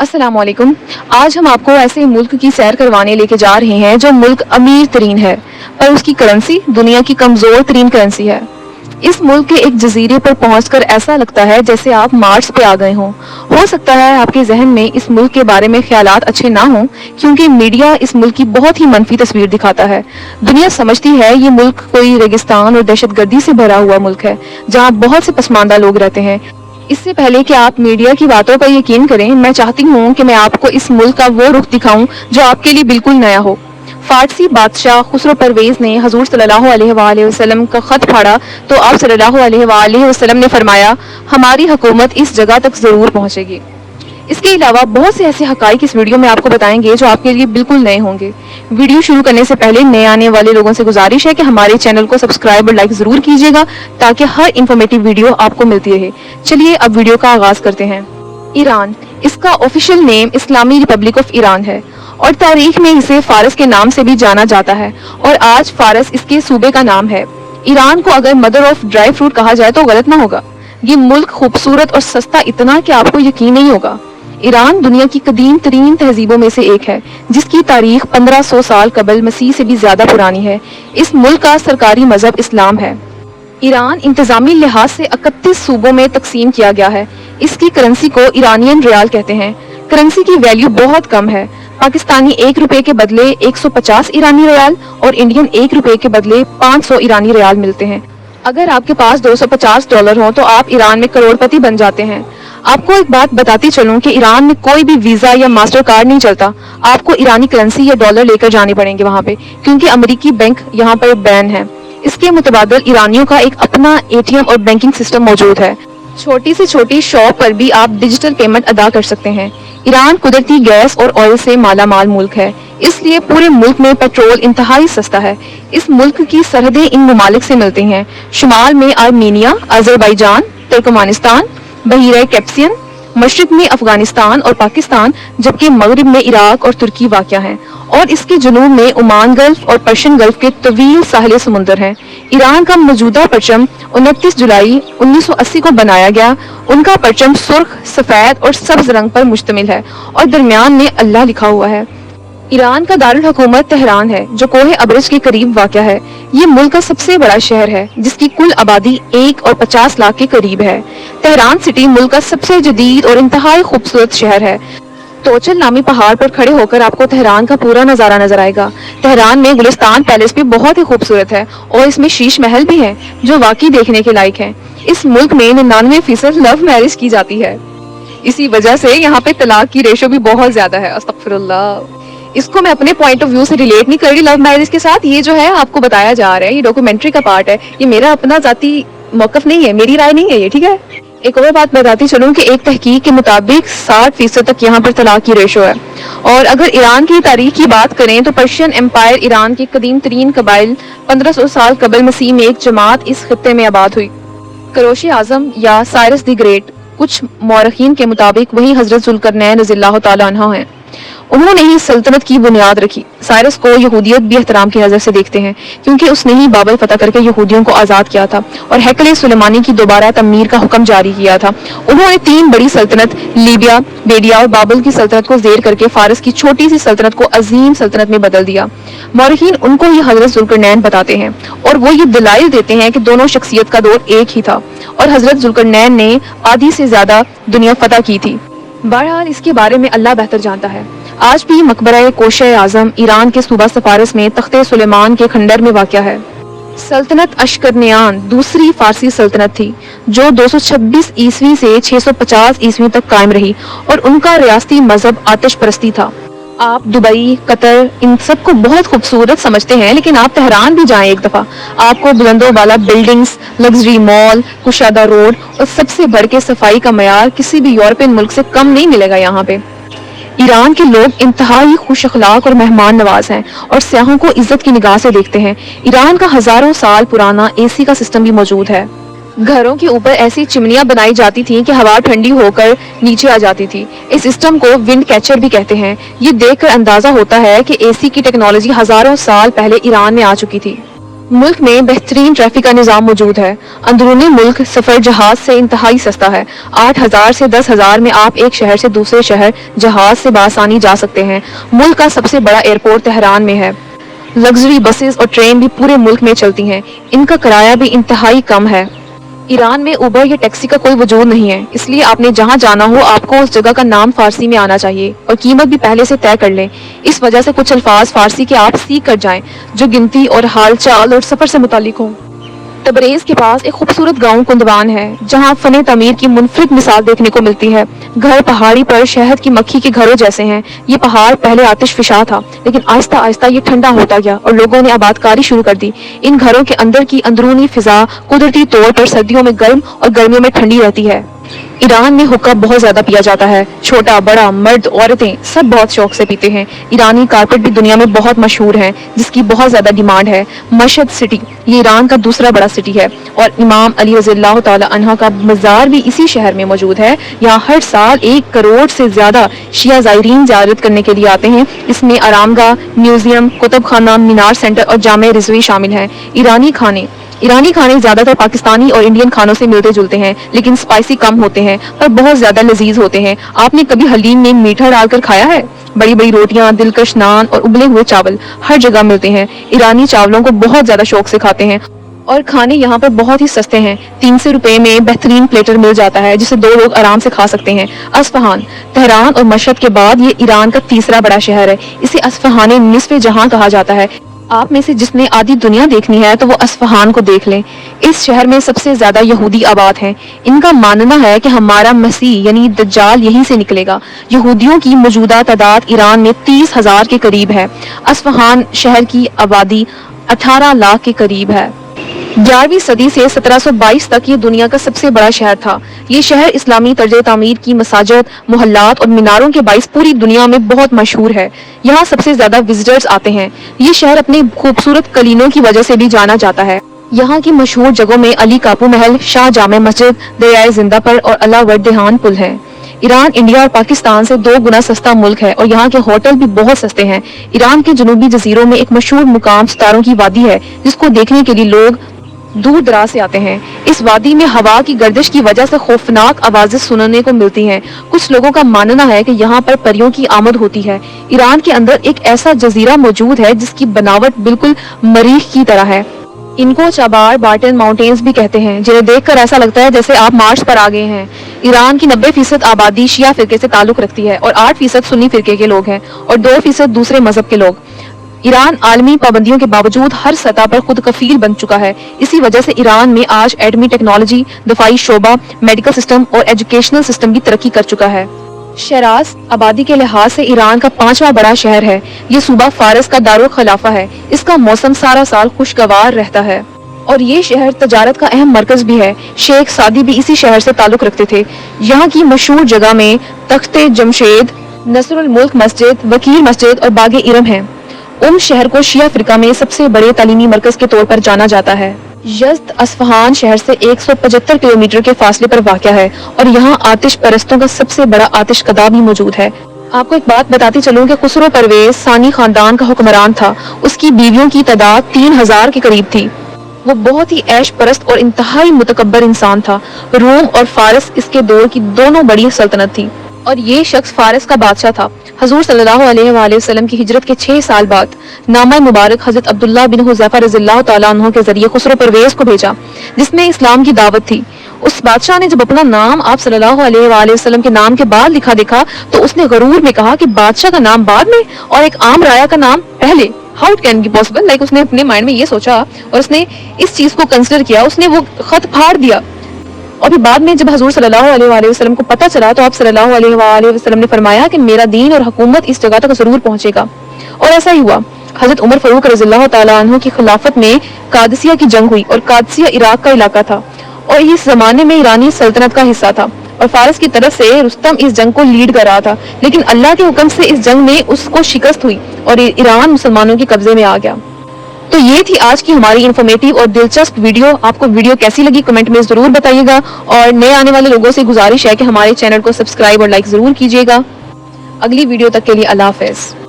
अस्सलाम वालेकुम। आज हम आपको ऐसे मुल्क की सैर करवाने लेके जा रहे हैं जो मुल्क अमीर तरीन है पर उसकी करेंसी दुनिया की कमजोर तरीन करेंसी है। इस मुल्क के एक जजीरे पर पहुंचकर ऐसा लगता है जैसे आप मार्स पे आ गए हों। हो सकता है आपके जहन में इस मुल्क के बारे में ख्यालात अच्छे ना हों क्योंकि मीडिया इस मुल्क की बहुत ही मनफी तस्वीर दिखाता है। दुनिया समझती है ये मुल्क कोई रेगिस्तान और दहशतगर्दी से भरा हुआ मुल्क है जहाँ बहुत से पसमानदा लोग रहते हैं। इससे पहले कि आप मीडिया की बातों पर यकीन करें, मैं चाहती हूँ कि मैं आपको इस मुल्क का वो रुख दिखाऊं जो आपके लिए बिल्कुल नया हो। फारसी बादशाह खुसरो परवेज ने हजूर सल्लल्लाहु अलैहि वसल्लम का खत फाड़ा तो आप सल्लल्लाहु अलैहि वसल्लम ने फरमाया, हमारी हुकूमत इस जगह तक जरूर पहुंचेगी। इसके अलावा बहुत से ऐसे हकाइक इस वीडियो में आपको बताएंगे जो आपके लिए बिल्कुल नए होंगे। वीडियो शुरू करने से पहले नए आने वाले लोगों से गुजारिश है कि हमारे चैनल को सब्सक्राइब और लाइक जरूर कीजिएगा ताकि हर इंफॉर्मेटिव वीडियो आपको मिलती रहे। चलिए अब वीडियो का आगाज करते हैं। ईरान, इसका official name Islami Republic of Iran है और तारीख में इसे फारस के नाम से भी जाना जाता है और आज फारस इसके सूबे का नाम है। ईरान को अगर मदर ऑफ ड्राई फ्रूट कहा जाए तो गलत ना होगा। ये मुल्क खूबसूरत और सस्ता इतना कि आपको यकीन नहीं होगा। ईरान दुनिया की कदीम तरीन तहजीबों में से एक है जिसकी तारीख 1500 साल कबल मसीह से भी ज्यादा पुरानी है। इस मुल्क का सरकारी मजहब इस्लाम है। ईरान इंतजामी लिहाज से 31 सूबों में तकसीम किया गया है। इसकी करेंसी को ईरानियन रियाल कहते हैं। करेंसी की वैल्यू बहुत कम है। पाकिस्तानी 1 रुपए के बदले 150 ईरानी रियाल और इंडियन 1 रुपए के बदले 500 ईरानी रियाल मिलते हैं। अगर आपके पास $250 हो तो आप ईरान में करोड़पति बन जाते हैं। आपको एक बात बताती चलूं कि ईरान में कोई भी वीजा या मास्टर कार्ड नहीं चलता। आपको ईरानी करेंसी या डॉलर लेकर जाने पड़ेंगे वहां पे क्योंकि अमेरिकी बैंक यहाँ पर बैन है। इसके मुतबादल ईरानियों का एक अपना एटीएम और बैंकिंग सिस्टम मौजूद है। छोटी से छोटी शॉप पर भी आप डिजिटल पेमेंट अदा कर सकते हैं। ईरान कुदरती गैस और ऑयल से माला माल मुल्क है, इसलिए पूरे मुल्क में पेट्रोल इंतहाई सस्ता है। इस मुल्क की सरहदें इन ममालिक से मिलती हैं। शुमाल में आर्मीनिया, अजरबैजान, तुर्कमानिस्तान, बहीरा कैप्सियन, मशरिक में अफगानिस्तान और पाकिस्तान, जबकि मगरिब में इराक और तुर्की वाक़या हैं और इसके जुनूब में ओमान गल्फ और पर्शियन गल्फ के तवील साहिल समुंदर हैं। ईरान का मौजूदा परचम 29 जुलाई 1980 को बनाया गया। उनका परचम सुर्ख, सफेद और सब्ज रंग पर मुश्तमिल है और दरमियान में अल्लाह लिखा हुआ है। ईरान का दारुल हुकूमत तेहरान है जो कोहे अबरज के करीब वाक़या है। ये मुल्क का सबसे बड़ा शहर है जिसकी कुल आबादी 1 और 50 लाख के करीब है। तेहरान सिटी मुल्क का सबसे जदीद और इंतहाई खूबसूरत शहर है। तोचल नामी पहाड़ पर खड़े होकर आपको तेहरान का पूरा नजारा नजर आएगा। तेहरान में गुलिस्तान पैलेस भी बहुत ही खूबसूरत है और इसमें शीश महल भी है जो वाकई देखने के लायक है। इस मुल्क में 99% लव मैरिज की जाती है। इसी वजह से यहाँ पे तलाक की रेशो भी बहुत ज्यादा है। अस्तगफिरुल्लाह। इसको मैं अपने पॉइंट ऑफ व्यू से रिलेट नहीं कर रही लव मैरिज के साथ। ये जो है आपको बताया जा रहा है, ये डॉक्यूमेंट्री का पार्ट है। ये मेरा अपना जाती मौकफ नहीं है, मेरी राय नहीं है ये, ठीक है। एक और बात बताती चलूं कि एक तहकीक के मुताबिक 60% तक यहाँ पर तलाक की रेशो है। और अगर ईरान की तारीख की बात करें तो पर्शियन एम्पायर ईरान के कदीम तरीन कबाइल 1500 साल कबल मसीह में एक जमात इस खत्ते में आबाद हुई। करोशी आजम या साइरस द ग्रेट, कुछ मौरखीन के मुताबिक वही हजरत जुल्करनैन रज़ियल्लाहु तआला अन्हु हैं। उन्होंने ही सल्तनत की बुनियाद रखी। साइरस को यहूदियत भी एहतराम की नजर से देखते हैं क्योंकि उसने ही बाबल फतह करके यहूदियों को आजाद किया था और हैकल सुलेमानी की दोबारा तमीर का हुक्म जारी किया था। उन्होंने 3 बड़ी सल्तनत लीबिया, बेडिया और बाबल की सल्तनत को जेर करके फारस की छोटी सी सल्तनत को अजीम सल्तनत में बदल दिया। मौरखीन उनको ही हजरत जुल्करनैन बताते हैं और वो ये दलाइल देते हैं कि दोनों शख्सियत का दौर एक ही था और हजरत जुल्करनैन ने आधी से ज्यादा दुनिया फतह की थी। बहरहाल इसके बारे में अल्लाह बेहतर जानता है। आज भी मकबरा कोशे आजम ईरान के सूबा सफारस में तख्ते सुलेमान के खंडर में वाक़या है। सल्तनत अशकरनियान दूसरी फारसी सल्तनत थी जो 226 ईस्वी से 650 ईस्वी तक कायम रही और उनका रियासती मजहब आतिश परस्ती था। आप दुबई, कतर इन सबको बहुत खूबसूरत समझते हैं, लेकिन आप तेहरान भी जाएं एक दफा, आपको बुलंदों वाला बिल्डिंग्स, लग्जरी मॉल, कुशादा रोड और सबसे बढ़ के सफाई का मयार किसी भी यूरोपियन मुल्क से कम नहीं मिलेगा। यहाँ पे ईरान के लोग इंतहाई खुश अखलाक और मेहमान नवाज हैं और सयाहों को इज्जत की निगाह से देखते हैं। ईरान का हजारों साल पुराना एसी का सिस्टम भी मौजूद है। घरों के ऊपर ऐसी चिमनियां बनाई जाती थीं कि हवा ठंडी होकर नीचे आ जाती थी। इस सिस्टम को विंड कैचर भी कहते हैं। ये देखकर अंदाजा होता है कि एसी की टेक्नोलॉजी हजारों साल पहले ईरान में आ चुकी थी। मुल्क में बेहतरीन ट्रैफिक का निज़ाम मौजूद है। अंदरूनी मुल्क सफ़र जहाज से इंतहाई सस्ता है। 8,000 से 10,000 में आप एक शहर से दूसरे शहर जहाज से बासानी जा सकते हैं। मुल्क का सबसे बड़ा एयरपोर्ट तेहरान में है। लग्जरी बसेस और ट्रेन भी पूरे मुल्क में चलती हैं। इनका किराया भी इंतहाई कम है। ईरान में उबर या टैक्सी का कोई वजूद नहीं है, इसलिए आपने जहां जाना हो आपको उस जगह का नाम फारसी में आना चाहिए और कीमत भी पहले से तय कर लें। इस वजह से कुछ अल्फाज फारसी के आप सीख कर जाएं जो गिनती और हाल चाल और सफर से मुतालिक हों। तबरेज के पास एक खूबसूरत गांव कुंदवान है जहां फने तमीर की मुनफरिद मिसाल देखने को मिलती है। घर पहाड़ी पर शहद की मक्खी के घरों जैसे हैं। ये पहाड़ पहले आतिश फिशा था, लेकिन आहिस्ता आहिस्ता ये ठंडा होता गया और लोगों ने आबादकारी शुरू कर दी। इन घरों के अंदर की अंदरूनी फिजा कुदरती तौर पर सर्दियों में गर्म और गर्मियों में ठंडी रहती है। ईरान में हुक्का बहुत ज्यादा पिया जाता है। छोटा बड़ा मर्द औरतें सब बहुत शौक से पीते हैं। ईरानी कारपेट भी दुनिया में बहुत मशहूर है, जिसकी बहुत ज्यादा डिमांड है। मशहद सिटी ये ईरान का दूसरा बड़ा सिटी है और इमाम अली रज़ियल्लाहु ताला अन्हा का मज़ार भी इसी शहर में मौजूद है। यहाँ हर साल 1 करोड़ से ज्यादा शिया ज़ायरीन ज़ियारत करने के लिए आते हैं। इसमें आरामगाह, म्यूजियम, कुतुब खाना, मीनार सेंटर और जामे रिजवी शामिल हैं। ईरानी खाने ज्यादातर पाकिस्तानी और इंडियन खानों से मिलते जुलते हैं, लेकिन स्पाइसी कम होते हैं पर बहुत ज्यादा लजीज होते हैं। आपने कभी हलीम में मीठा डालकर खाया है? बड़ी बड़ी रोटियां, दिलकश नान और उबले हुए चावल हर जगह मिलते हैं। ईरानी चावलों को बहुत ज्यादा शौक से खाते हैं और खाने यहाँ पर बहुत ही सस्ते हैं। 300 रुपए में बेहतरीन प्लेटर मिल जाता है जिसे 2 लोग आराम से खा सकते हैं। अस्फहान तेहरान और मशहद के बाद ये ईरान का तीसरा बड़ा शहर है। इसे अस्फहाने निस्फ़े जहां कहा जाता है। आप में से जिसने आधी दुनिया देखनी है तो वो अस्फहान को देख लें। इस शहर में सबसे ज्यादा यहूदी आबाद हैं। इनका मानना है कि हमारा मसीह यानी दज्जाल यहीं से निकलेगा। यहूदियों की मौजूदा तादाद ईरान में 30,000 के करीब है। अस्फहान शहर की आबादी 18 लाख के करीब है। 11वीं सदी से 1722 तक ये दुनिया का सबसे बड़ा शहर था। ये शहर इस्लामी तर्ज तामीर की मसाजिद, मोहल्लात और मीनारों के बाइस पूरी दुनिया में बहुत मशहूर है। यहाँ सबसे ज्यादा विजिटर्स आते हैं। ये शहर अपने खूबसूरत कलीनों की वजह से भी जाना जाता है। यहाँ की मशहूर जगहों में अली कापू महल, शाह जामे मस्जिद, दरियाए जिंदा पर और अलावर्देहान पुल है। ईरान इंडिया और पाकिस्तान से 2 गुना सस्ता मुल्क है और यहाँ के होटल भी बहुत सस्ते हैं। ईरान के जनूबी जजीरों में एक मशहूर मुकाम सितारों की वादी है जिसको देखने के लिए लोग दूर दराज से आते हैं। इस वादी में हवा की गर्दिश की वजह से खौफनाक आवाजें सुनने को मिलती हैं। कुछ लोगों का मानना है कि यहाँ पर परियों की आमद होती है। ईरान के अंदर एक ऐसा जजीरा मौजूद है जिसकी बनावट बिल्कुल मरीख की तरह है। इनको चाबार बार्टन माउंटेन्स भी कहते हैं, जिन्हें देखकर ऐसा लगता है जैसे आप मार्स पर आ गए हैं। ईरान की 90% आबादी शिया फिरके से ताल्लुक रखती है और 8% सुन्नी फिरके के लोग हैं और 2% दूसरे मजहब के लोग। ईरान आलमी पाबंदियों के बावजूद हर सतह पर खुद कफील बन चुका है। इसी वजह से ईरान में आज एडमी टेक्नोलॉजी, दफाई शोबा, मेडिकल सिस्टम और एजुकेशनल सिस्टम भी तरक्की कर चुका है। शराज आबादी के लिहाज से ईरान का 5वां बड़ा शहर है। ये सूबा फारस का दारुल खिलाफा है। इसका मौसम सारा साल खुशगवार रहता है और ये शहर तजारत का अहम मरकज भी है। शेख सादी भी इसी शहर से ताल्लुक रखते थे। यहाँ की मशहूर जगह में तख्ते जमशेद, नसरुल मुल्क मस्जिद, वकील मस्जिद और बागे इरम है। शहर को शिया फिरका में सबसे बड़े तालीमी मरकज के तौर पर जाना जाता है। यज़्द अस्फहान शहर से 175 किलोमीटर के फासले पर वाक़या है और यहाँ आतिश परस्तों का सबसे बड़ा आतिश कदा भी मौजूद है। आपको एक बात बताती चलूं कि खुसरो परवेज सानी खानदान का हुक्मरान था। उसकी बीवियों की तादाद 3000 के करीब थी। वो बहुत ही ऐश परस्त और इंतहाई मुतकब्बर इंसान था। रोम और फारस इसके दौर की दोनों बड़ी सल्तनत थी और ये शख्स फारस का बादशाह था। हजूर सल्लल्लाहु अलैहि वसल्लम की हिजरत के 6 साल बाद नामा मुबारक हजरत अब्दुल्ला बिन हुज़ैफा रज़ियल्लाहु ताला अन्हु के जरिए खुसरो परवेज को भेजा, जिसमें इस्लाम की दावत थी। उस बादशाह ने जब अपना नाम आप सल्लल्लाहु अलैहि वसल्लम के नाम के बाद लिखा देखा तो उसने गरूर में कहा कि बादशाह का नाम बाद में और एक आम राया का नाम पहले। How it can be possible? Like उसने अपने माइंड में ये सोचा और उसने इस चीज को कंसिडर किया। उसने वो खत फाड़ दिया और फिर बाद में जब हजूर सल्लल्लाहु अलैहि वसल्लम को पता चला तो आप सल्लल्लाहु अलैहि वसल्लम ने फरमाया कि मेरा दीन और हुकूमत इस जगह तक जरूर पहुंचेगा और ऐसा ही हुआ। हजरत उमर फारूक रज़ियल्लाहु ताला अन्हु की खिलाफत में कादसिया की जंग हुई और कादसिया इराक का इलाका था और इस जमाने में ईरानी सल्तनत का हिस्सा था और फारस की तरफ से रुस्तम इस जंग को लीड कर रहा था, लेकिन अल्लाह के हुक्म से इस जंग में उसको शिकस्त हुई और ईरान मुसलमानों के कब्जे में आ गया। तो ये थी आज की हमारी इन्फॉर्मेटिव और दिलचस्प वीडियो। आपको वीडियो कैसी लगी कमेंट में जरूर बताइएगा और नए आने वाले लोगों से गुजारिश है कि हमारे चैनल को सब्सक्राइब और लाइक जरूर कीजिएगा। अगली वीडियो तक के लिए अल्लाह हाफिज।